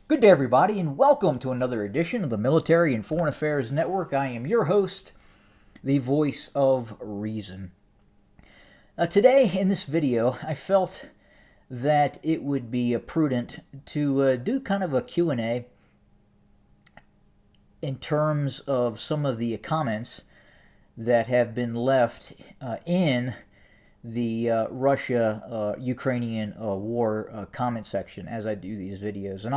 Good day, everybody, and welcome to another edition of the Military and Foreign Affairs Network. I am your host, the voice of reason. Today, in this video, I felt that it would be prudent to do kind of a Q&A in terms of some of the comments that have been left in the Russia-Ukrainian war comment section as I do these videos. And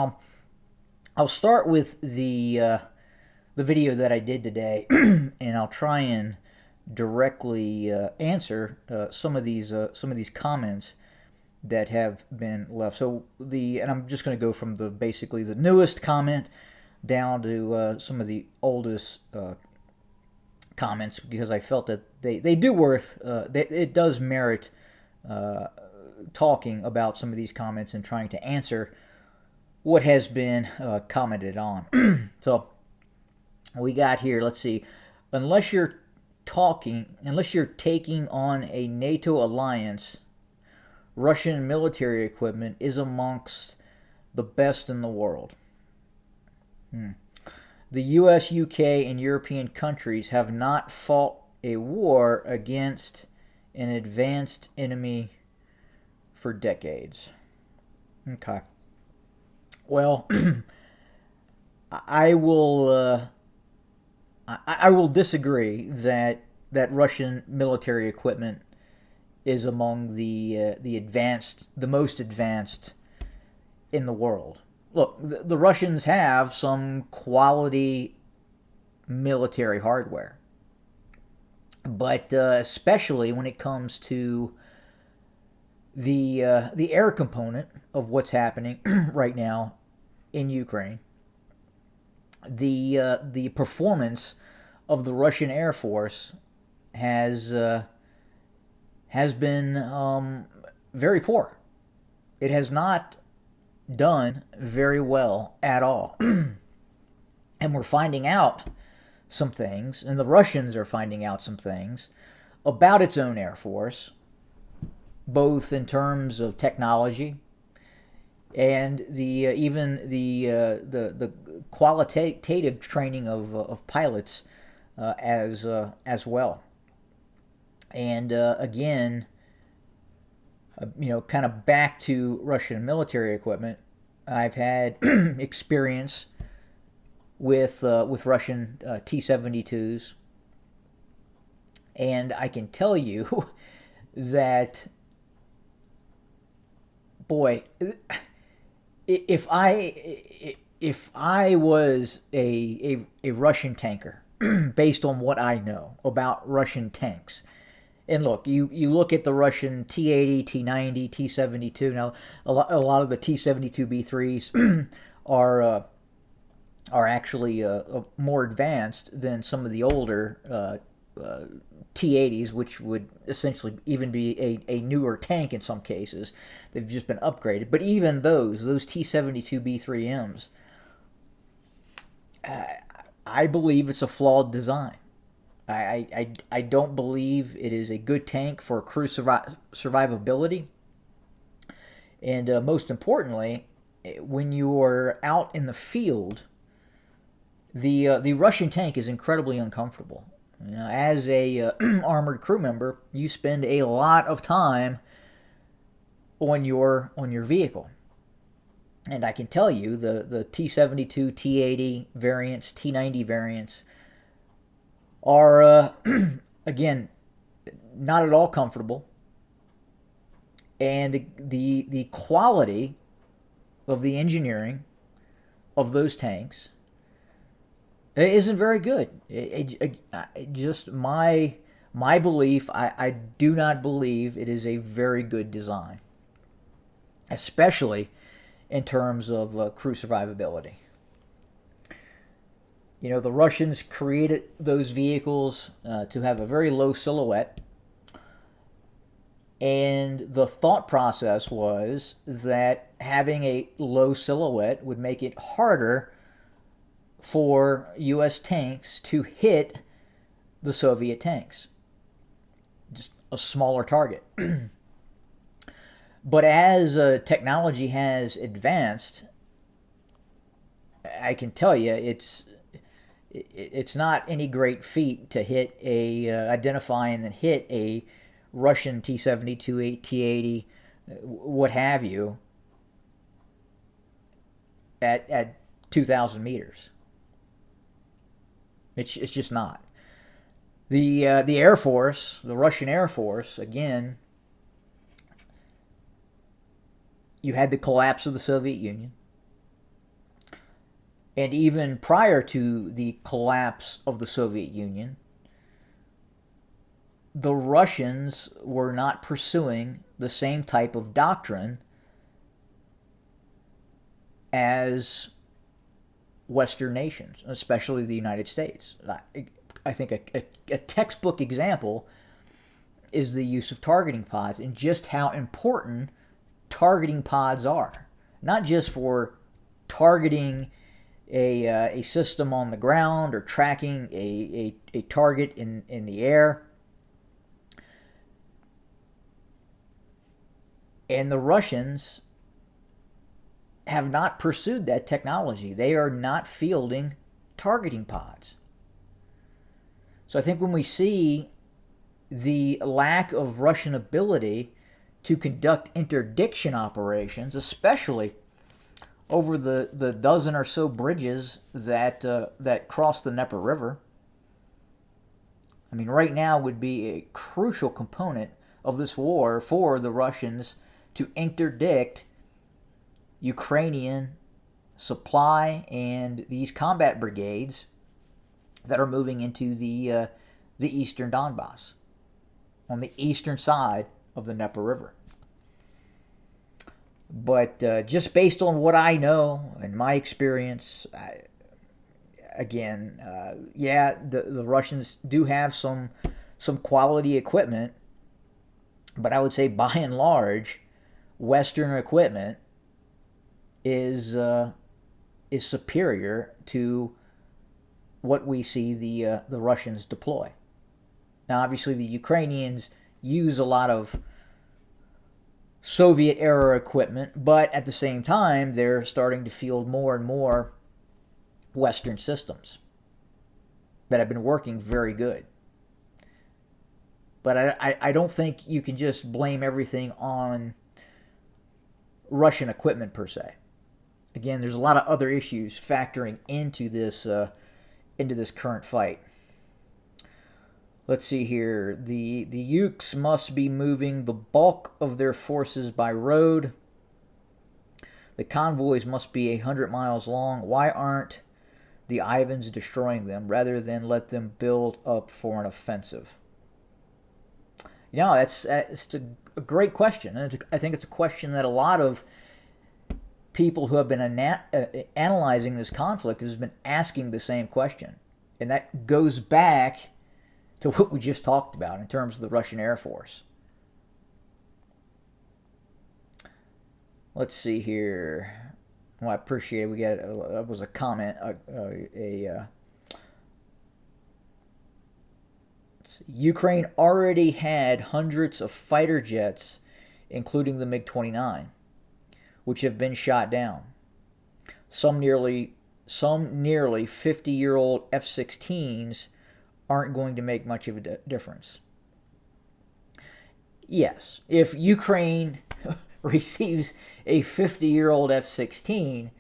I'll start with the video that I did today, and I'll try and directly answer some of these comments that have been left. And I'm just going to go from basically the newest comment down to some of the oldest comments, because I felt that it does merit talking about some of these comments and trying to answer what has been commented on. So we got here, let's see, unless you're taking on a NATO alliance, Russian military equipment is amongst the best in the world. The US, UK, and European countries have not fought a war against an advanced enemy for decades. Okay. Well, I will disagree that Russian military equipment is among the most advanced in the world. Look, the Russians have some quality military hardware, but especially when it comes to the air component of what's happening right now in Ukraine, the performance of the Russian Air Force has been very poor. It has not done very well at all. And we're finding out some things, and the Russians are finding out some things about its own Air Force, both in terms of technology and even the qualitative training of pilots as well. And again, kind of back to Russian military equipment, I've had experience with Russian T-72s, and I can tell you that, boy, if I was a Russian tanker, based on what I know about Russian tanks. And look, you look at the Russian T-80, T-90, T-72. Now, a lot of the T-72B3s are actually more advanced than some of the older T-80s, which would essentially even be a newer tank in some cases. They've just been upgraded. But even those T-72B3Ms, I believe it's a flawed design. I don't believe it is a good tank for crew survivability. And most importantly, when you're out in the field, the Russian tank is incredibly uncomfortable. As a armored crew member, you spend a lot of time on your vehicle. And I can tell you the T-72, T-80 variants, T-90 variants are, again, not at all comfortable. And the quality of the engineering of those tanks isn't very good. Just my belief, I do not believe it is a very good design, especially in terms of crew survivability. The Russians created those vehicles to have a very low silhouette, and the thought process was that having a low silhouette would make it harder for U.S. tanks to hit the Soviet tanks. Just a smaller target. But as technology has advanced, I can tell you it's not any great feat to hit identify and then hit a Russian T-72, T-80, what have you, at 2,000 meters. It's just not. The Air Force, the Russian Air Force, again, you had the collapse of the Soviet Union. And even prior to the collapse of the Soviet Union, the Russians were not pursuing the same type of doctrine as Western nations, especially the United States. I think a textbook example is the use of targeting pods and just how important targeting pods are. Not just for targeting a system on the ground or tracking a target in the air. And the Russians have not pursued that technology. They are not fielding targeting pods. So I think when we see the lack of Russian ability to conduct interdiction operations, especially over the dozen or so bridges that cross the Dnieper River, I mean, right now would be a crucial component of this war for the Russians to interdict Ukrainian supply and these combat brigades that are moving into the eastern Donbass on the eastern side of the Dnieper River. But just based on what I know and my experience, the Russians do have some quality equipment, but I would say by and large, Western equipment is superior to what we see the Russians deploy. Now, obviously, the Ukrainians use a lot of Soviet era equipment, but at the same time, they're starting to field more and more Western systems that have been working very good. But I don't think you can just blame everything on Russian equipment per se. Again, there's a lot of other issues factoring into this current fight. Let's see here. The Ukes must be moving the bulk of their forces by road. The convoys must be 100 miles long. Why aren't the Ivans destroying them rather than let them build up for an offensive? You know, it's a great question. And I think it's a question that a lot of people who have been analyzing this conflict has been asking the same question. And that goes back to what we just talked about in terms of the Russian Air Force. Let's see here. Well, I appreciate it. We got that was a comment. Ukraine already had hundreds of fighter jets, including the MiG-29, which have been shot down. Some nearly 50-year-old F-16s aren't going to make much of a difference. Yes, if Ukraine receives a 50-year-old F-16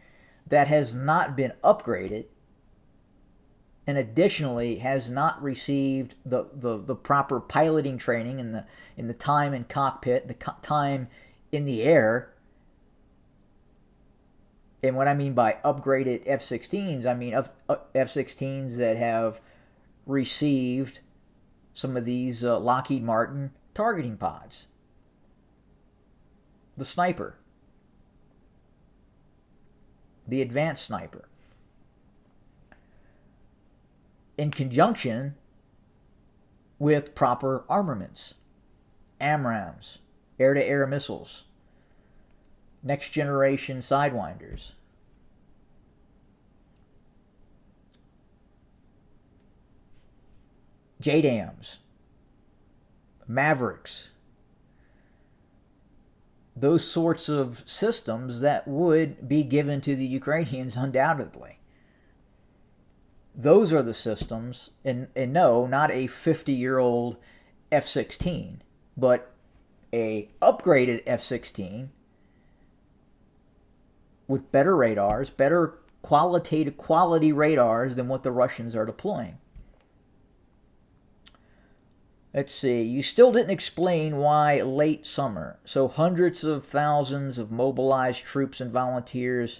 that has not been upgraded and additionally has not received the proper piloting training in the time in cockpit, the time in the air. And what I mean by upgraded F-16s, I mean F-16s that have received some of these Lockheed Martin targeting pods. The sniper. The advanced sniper. In conjunction with proper armaments. AMRAAMs, air-to-air missiles, next generation Sidewinders. JDAMs, Mavericks. those sorts of systems that would be given to the Ukrainians undoubtedly. Those are the systems, and no, not a 50-year-old F-16, but a upgraded F-16 with better radars, better quality radars than what the Russians are deploying. Let's see, you still didn't explain why late summer. So hundreds of thousands of mobilized troops and volunteers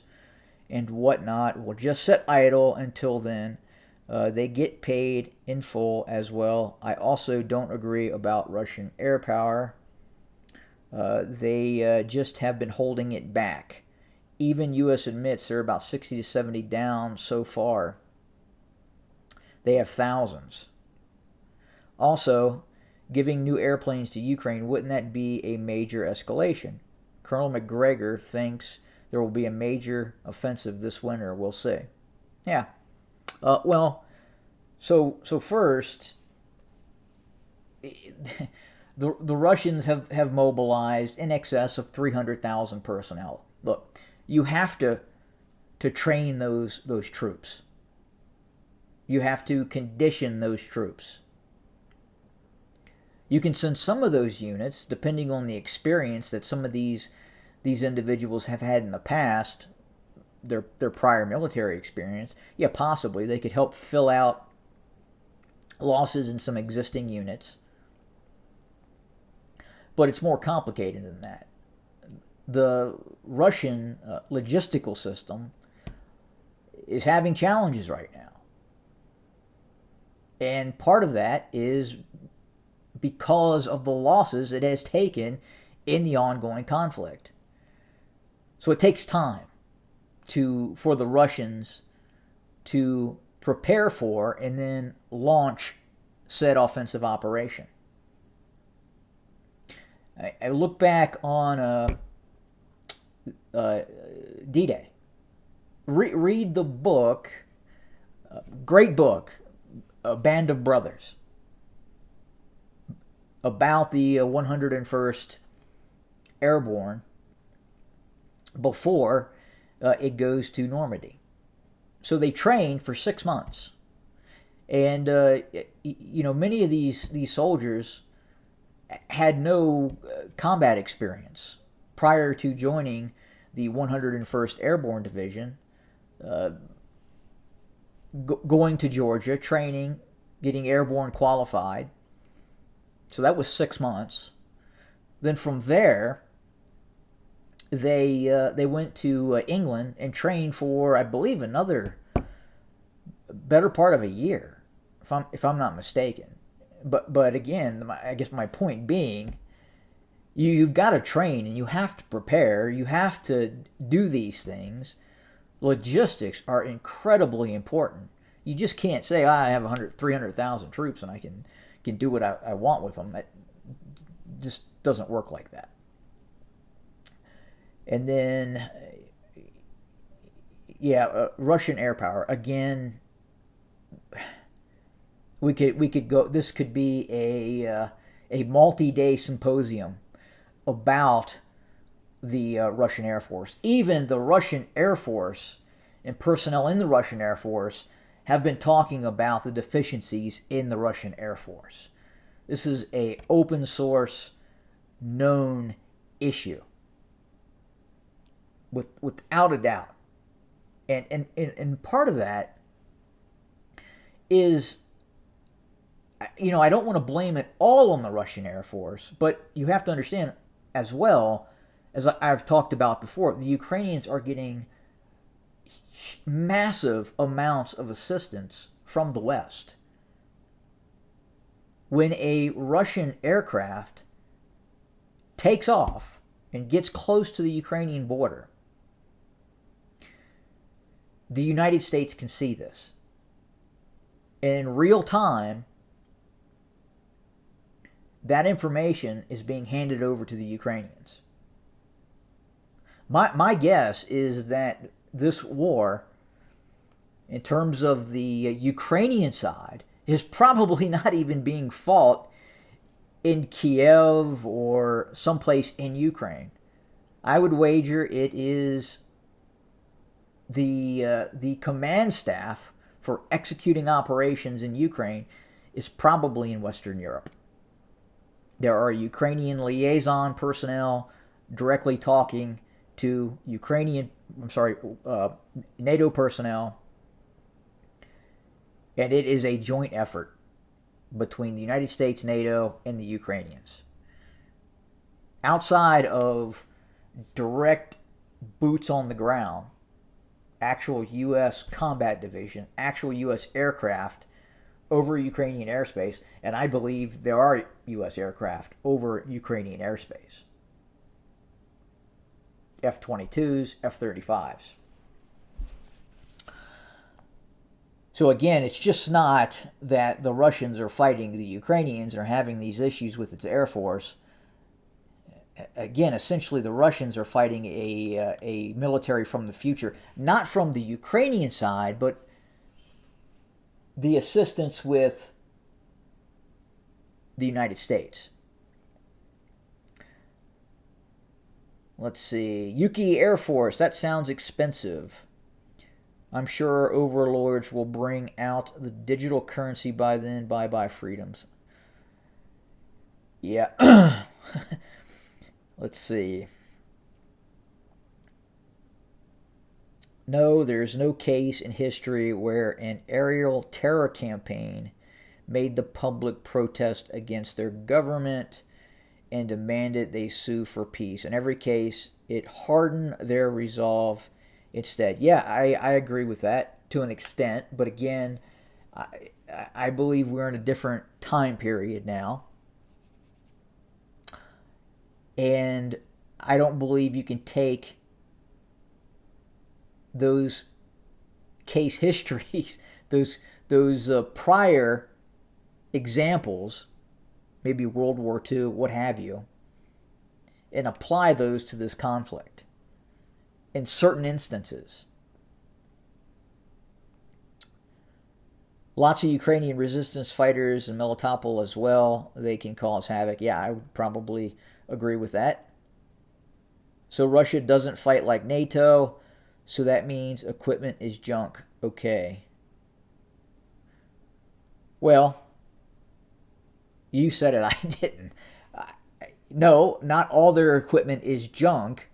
and whatnot will just sit idle until then. They get paid in full as well. I also don't agree about Russian air power. They just have been holding it back. Even U.S. admits they're about 60 to 70 down so far. They have thousands. Also, giving new airplanes to Ukraine, wouldn't that be a major escalation? Colonel McGregor thinks there will be a major offensive this winter. We'll see. Yeah. So first, the Russians have mobilized in excess of 300,000 personnel. Look, you have to train those troops. You have to condition those troops. You can send some of those units, depending on the experience that some of these individuals have had in the past, their prior military experience. Yeah, possibly they could help fill out losses in some existing units. But it's more complicated than that. The Russian logistical system is having challenges right now. And part of that is because of the losses it has taken in the ongoing conflict. So it takes time for the Russians to prepare for and then launch said offensive operation. I look back on D-Day. Read the book, great book, A Band of Brothers, about the 101st Airborne before it goes to Normandy. So they trained for 6 months. And, many of these soldiers had no combat experience prior to joining the 101st Airborne Division, going to Georgia, training, getting airborne qualified. So that was 6 months. Then from there, they went to England and trained for, I believe, another better part of a year, if I'm not mistaken. But again, I guess my point being, you've got to train and you have to prepare. You have to do these things. Logistics are incredibly important. You just can't say, I have 300,000 troops and I can do what I want with them. It just doesn't work like that. And then, Russian air power. Again, we could go. This could be a multi-day symposium about the Russian Air Force. Even the Russian Air Force and personnel in the Russian Air Force have been talking about the deficiencies in the Russian Air Force. This is a open source, known issue, without a doubt. And part of that is, I don't want to blame it all on the Russian Air Force, but you have to understand as well, as I've talked about before, the Ukrainians are getting massive amounts of assistance from the West. When a Russian aircraft takes off and gets close to the Ukrainian border, the United States can see this. And in real time, that information is being handed over to the Ukrainians. My guess is that this war, in terms of the Ukrainian side, is probably not even being fought in Kiev or someplace in Ukraine. I would wager it is the command staff for executing operations in Ukraine is probably in Western Europe. There are Ukrainian liaison personnel directly talking to NATO personnel, and it is a joint effort between the United States, NATO, and the Ukrainians. Outside of direct boots on the ground, actual U.S. combat division, actual U.S. aircraft over Ukrainian airspace, and I believe there are U.S. aircraft over Ukrainian airspace. F-22s, F-35s. So again, it's just not that the Russians are fighting the Ukrainians and are having these issues with its Air Force. Again, essentially the Russians are fighting a military from the future, not from the Ukrainian side, but the assistance with the United States. Let's see. Yuki Air Force, that sounds expensive. I'm sure overlords will bring out the digital currency by then. Bye-bye freedoms. Yeah. Let's see. No, there's no case in history where an aerial terror campaign made the public protest against their government and demanded they sue for peace. In every case, it hardened their resolve instead. Yeah, I agree with that to an extent, but again, I believe we're in a different time period now. And I don't believe you can take those case histories, those prior examples, maybe World War II, what have you, and apply those to this conflict in certain instances. Lots of Ukrainian resistance fighters in Melitopol as well. They can cause havoc. Yeah, I would probably agree with that. So Russia doesn't fight like NATO, so that means equipment is junk. Okay. Well, you said it, I didn't. No, not all their equipment is junk,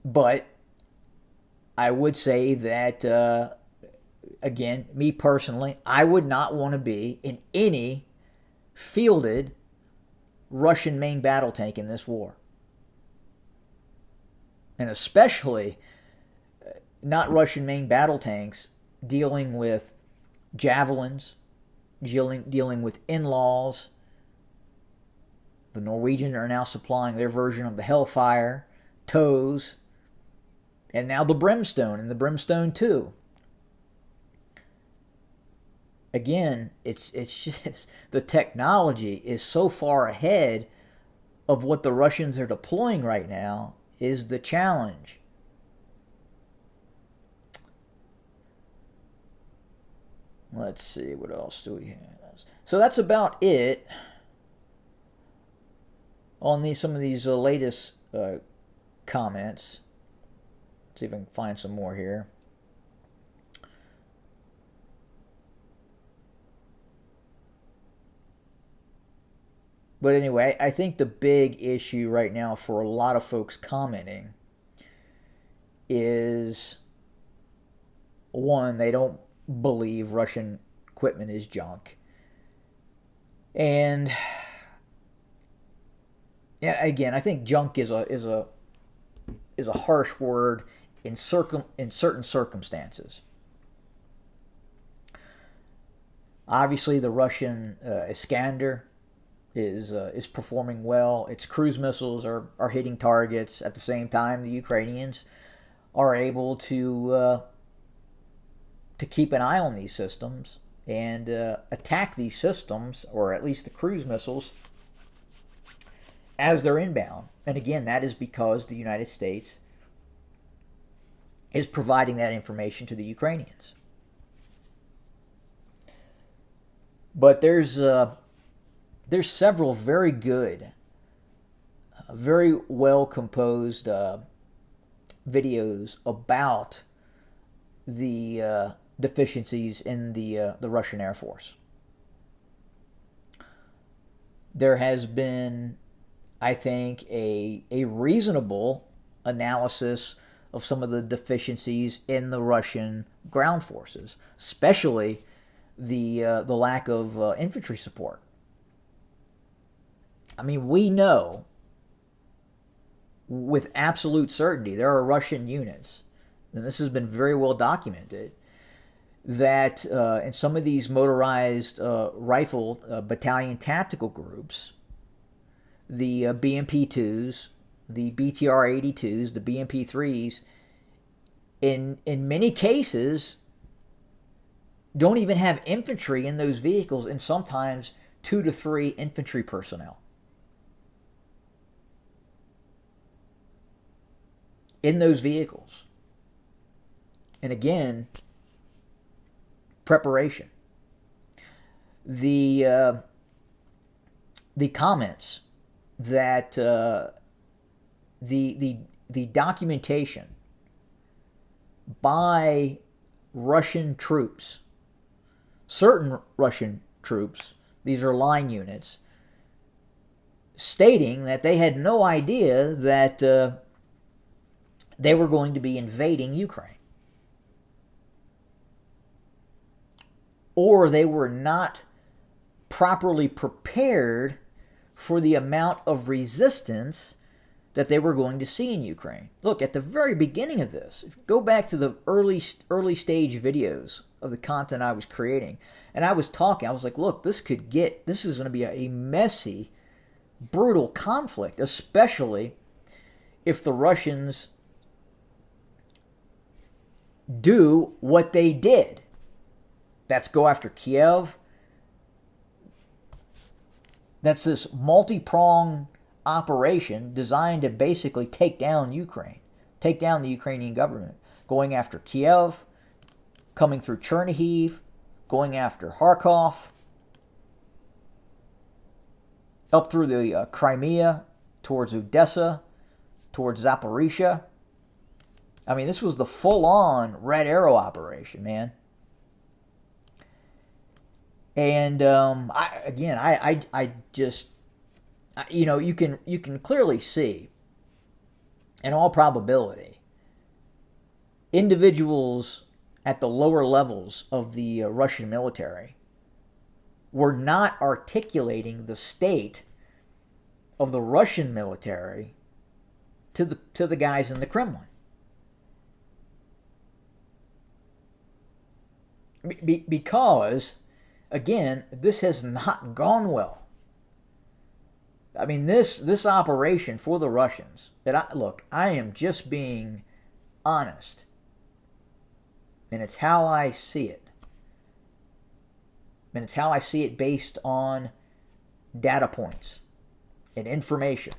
but I would say that, again, me personally, I would not want to be in any fielded Russian main battle tank in this war. And especially not Russian main battle tanks dealing with javelins, dealing with in-laws. The Norwegians are now supplying their version of the Hellfire, TOWs, and now the Brimstone and the Brimstone 2. Again, it's just the technology is so far ahead of what the Russians are deploying right now is the challenge. Let's see, what else do we have? So that's about it on some of these latest comments. Let's see if I can find some more here. But anyway, I think the big issue right now for a lot of folks commenting is, one, they don't believe Russian equipment is junk. And yeah, again, I think junk is a harsh word in certain circumstances. Obviously, the Russian Iskander is performing well. Its cruise missiles are hitting targets. At the same time, the Ukrainians are able to keep an eye on these systems and attack these systems, or at least the cruise missiles, as they're inbound. And again, that is because the United States is providing that information to the Ukrainians. But there's several very good very well composed videos about the deficiencies in the Russian Air Force. There has been, I think, a reasonable analysis of some of the deficiencies in the Russian ground forces, especially the lack of infantry support. I mean, we know with absolute certainty there are Russian units, and this has been very well documented, that in some of these motorized rifle battalion tactical groups, the BMP-2s, the BTR-82s, the BMP-3s, in many cases, don't even have infantry in those vehicles, and sometimes 2 to 3 infantry personnel in those vehicles. And again, preparation. The comments that the documentation by Russian troops, certain Russian troops, these are line units, stating that they had no idea that they were going to be invading Ukraine, or they were not properly prepared for the amount of resistance that they were going to see in Ukraine. Look, at the very beginning of this, if you go back to the early stage videos of the content I was creating, and I was talking, I was like, look, this is going to be a messy, brutal conflict, especially if the Russians do what they did. That's go after Kiev. That's this multi-pronged operation designed to basically take down Ukraine, take down the Ukrainian government, going after Kiev, coming through Chernihiv, going after Kharkov, up through the Crimea, towards Odessa, towards Zaporizhia. I mean, this was the full-on Red Arrow operation, man. And I just, you know, you can clearly see, in all probability, individuals at the lower levels of the Russian military were not articulating the state of the Russian military to the guys in the Kremlin. Because, again, this has not gone well. I mean, this operation for the Russians, I am just being honest. And it's how I see it. And it's how I see it based on data points and information.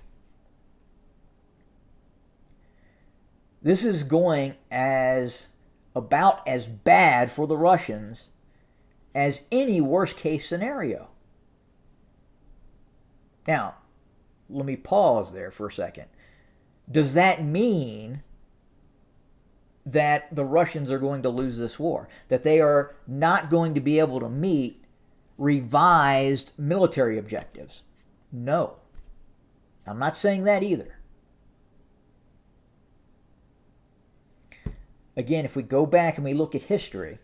This is going about as bad for the Russians as any worst case scenario. Now, let me pause there for a second. Does that mean that the Russians are going to lose this war? That they are not going to be able to meet revised military objectives? No. I'm not saying that either. Again, if we go back and we look at history,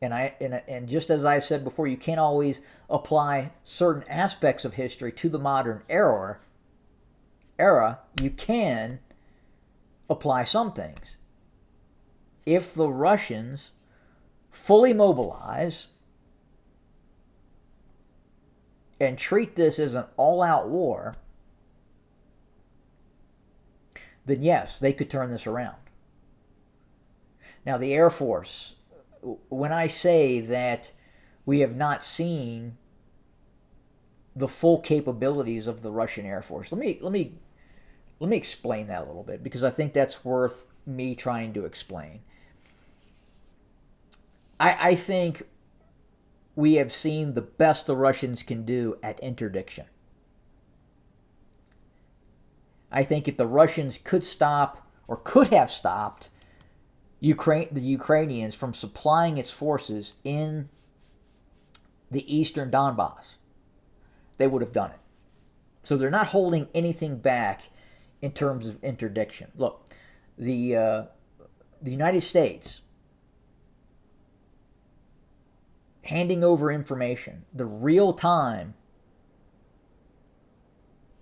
and just as I've said before, you can't always apply certain aspects of history to the modern era. You can apply some things. If the Russians fully mobilize and treat this as an all-out war, then yes, they could turn this around. Now, the Air Force, when I say that we have not seen the full capabilities of the Russian Air Force, let me explain that a little bit, because I think that's worth me trying to explain. I think we have seen the best the Russians can do at interdiction. I think if the Russians could stop or could have stopped the Ukrainians from supplying its forces in the eastern Donbass, they would have done it. So they're not holding anything back in terms of interdiction. Look, the United States handing over information, the real time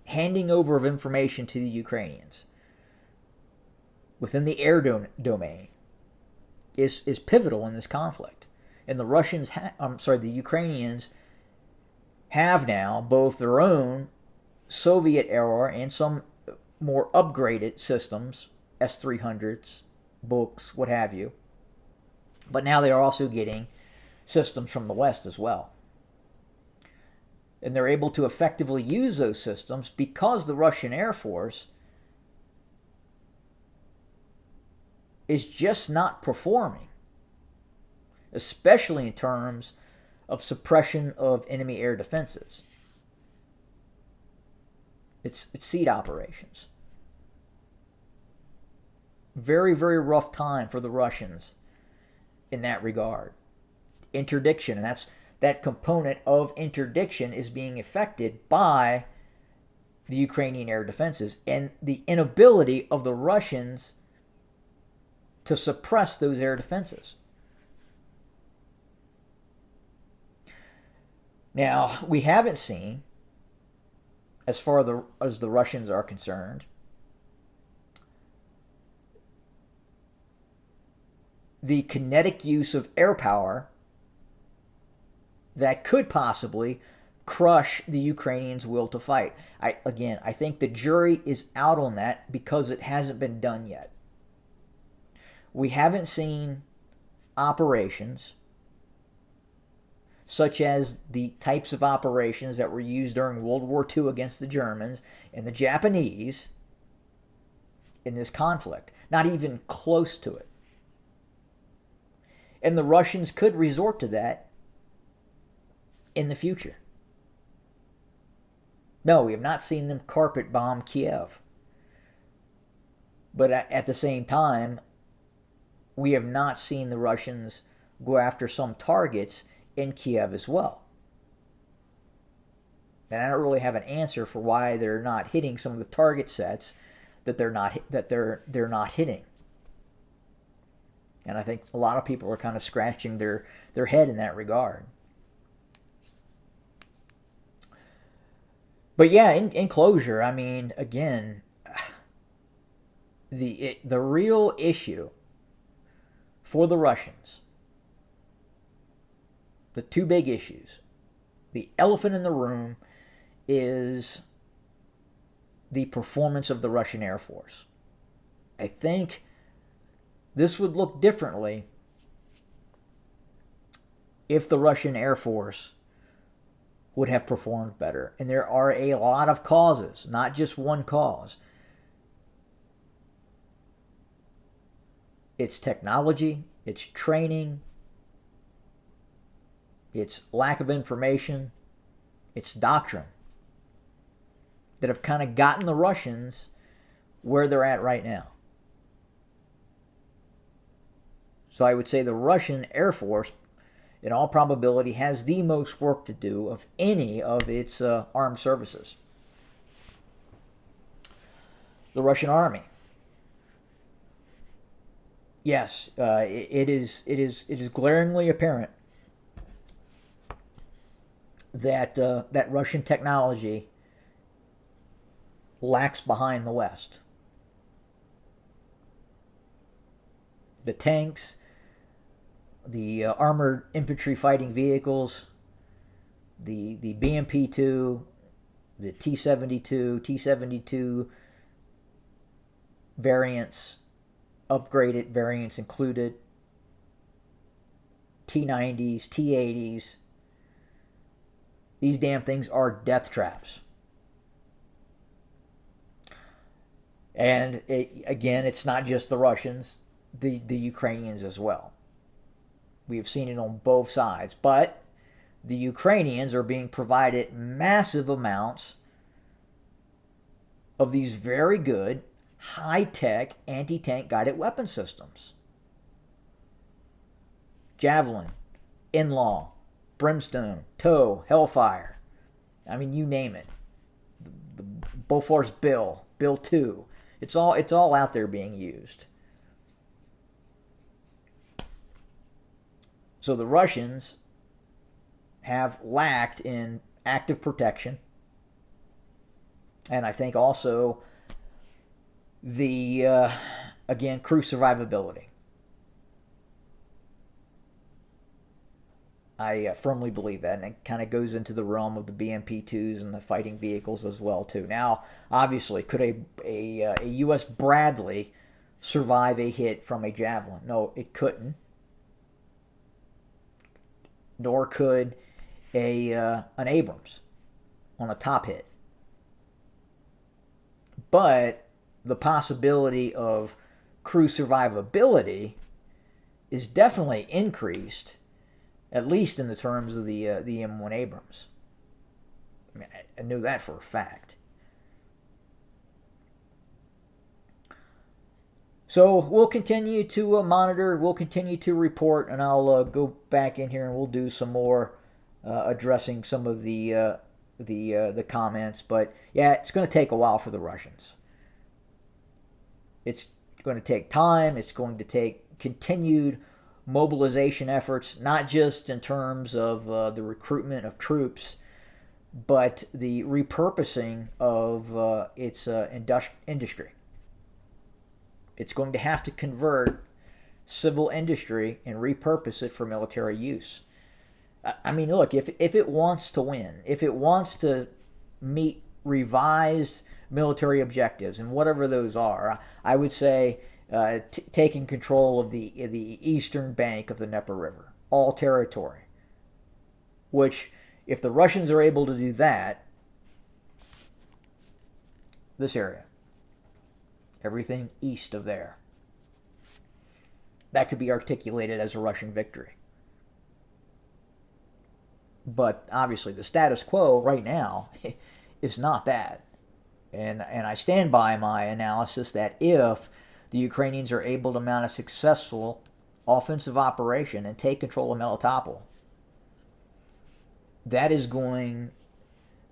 handing over of information to the Ukrainians within the air domain is pivotal in this conflict. And the Ukrainians have now both their own Soviet era and some more upgraded systems, S-300s, books, what have you. But now they are also getting systems from the West as well. And they're able to effectively use those systems because the Russian Air Force is just not performing, especially in terms of suppression of enemy air defenses. It's seed operations. Very, very rough time for the Russians in that regard. Interdiction, and that component of interdiction is being affected by the Ukrainian air defenses and the inability of the Russians to suppress those air defenses. Now, we haven't seen, as far as the Russians are concerned, the kinetic use of air power that could possibly crush the Ukrainians' will to fight. I think the jury is out on that because it hasn't been done yet. We haven't seen operations such as the types of operations that were used during World War II against the Germans and the Japanese in this conflict. Not even close to it. And the Russians could resort to that in the future. No, we have not seen them carpet bomb Kiev. But at the same time, we have not seen the Russians go after some targets in Kiev as well. And I don't really have an answer for why they're not hitting some of the target sets that they're not hitting. And I think a lot of people are kind of scratching their head in that regard. But yeah, in closure, I mean, again, the real issue for the Russians, the two big issues, the elephant in the room is the performance of the Russian Air Force. I think this would look differently if the Russian Air Force would have performed better. And there are a lot of causes, not just one cause. It's technology, it's training, it's lack of information, it's doctrine that have kind of gotten the Russians where they're at right now. So I would say the Russian Air Force, in all probability, has the most work to do of any of its armed services. The Russian Army. Yes, it is glaringly apparent that that Russian technology lacks behind the West. The tanks, the armored infantry fighting vehicles, the BMP-2, the T-72, T-72 variants, upgraded variants included, T-90s, T-80s. These damn things are death traps. And again, it's not just the Russians, the Ukrainians as well. We've seen it on both sides. But the Ukrainians are being provided massive amounts of these very good, high-tech anti-tank guided weapon systems. Javelin, In-Law, Brimstone, TOW, Hellfire. I mean, you name it. The Bofors Bill, Bill 2. It's all out there being used. So the Russians have lacked in active protection, and I think also the again, crew survivability. I firmly believe that, and it kind of goes into the realm of the BMP-2s and the fighting vehicles as well too. Now, obviously, could a U.S. Bradley survive a hit from a Javelin? No, it couldn't. Nor could an Abrams on a top hit. But the possibility of crew survivability is definitely increased, at least in the terms of the M1 Abrams. I mean, I knew that for a fact. So we'll continue to monitor, we'll continue to report, and I'll go back in here and we'll do some more addressing some of the comments. But yeah, it's going to take a while for the Russians. It's going to take time. It's going to take continued mobilization efforts, not just in terms of the recruitment of troops, but the repurposing of its industry. It's going to have to convert civil industry and repurpose it for military use. I mean, look, if it wants to win, if it wants to meet revised military objectives, and whatever those are, I would say taking control of the eastern bank of the Dnieper River, all territory, which, if the Russians are able to do that, this area, everything east of there, that could be articulated as a Russian victory. But obviously the status quo right now is not that. And I stand by my analysis that if the Ukrainians are able to mount a successful offensive operation and take control of Melitopol, that is going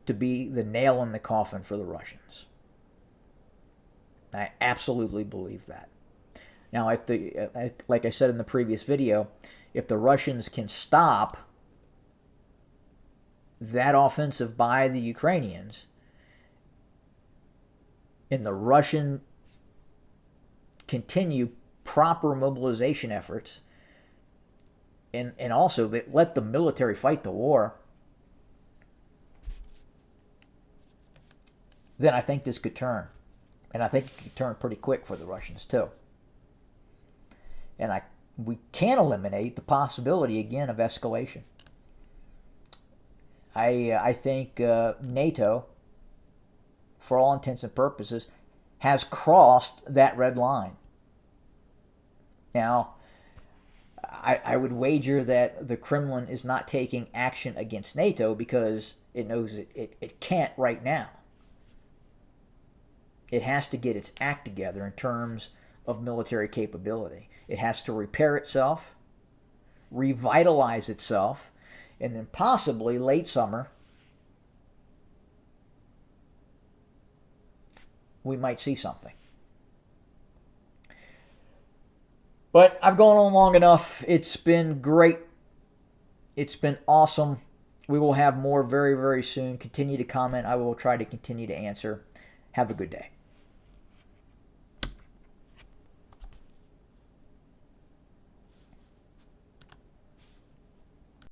to be the nail in the coffin for the Russians. I absolutely believe that. Now, if like I said in the previous video, if the Russians can stop that offensive by the Ukrainians, and the Russian continue proper mobilization efforts, and also they let the military fight the war, then I think this could turn. And I think it could turn pretty quick for the Russians too. And we can eliminate the possibility again of escalation. I think NATO, for all intents and purposes, has crossed that red line. Now, I would wager that the Kremlin is not taking action against NATO because it knows it can't right now. It has to get its act together in terms of military capability. It has to repair itself, revitalize itself, and then possibly late summer, we might see something. But I've gone on long enough. It's been great. It's been awesome. We will have more very, very soon. Continue to comment. I will try to continue to answer. Have a good day.